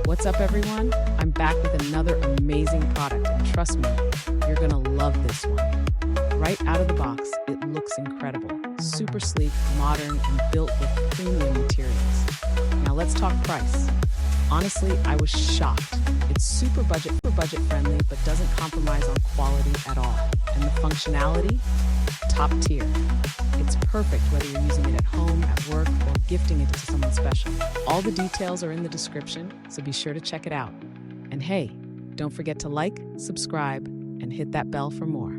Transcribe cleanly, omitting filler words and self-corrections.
What's up, everyone? I'm back with another amazing product, and trust me, you're gonna love this one. Right out of the box, it looks incredible. Super sleek, modern, and built with premium materials. Now let's talk price. Honestly, I was shocked. It's super budget friendly, but doesn't compromise on quality at all. And the functionality? Top tier. It's perfect whether you're using it at home, at work, or gifting it to someone special. All the details are in the description, so be sure to check it out. And hey, don't forget to like, subscribe, and hit that bell for more.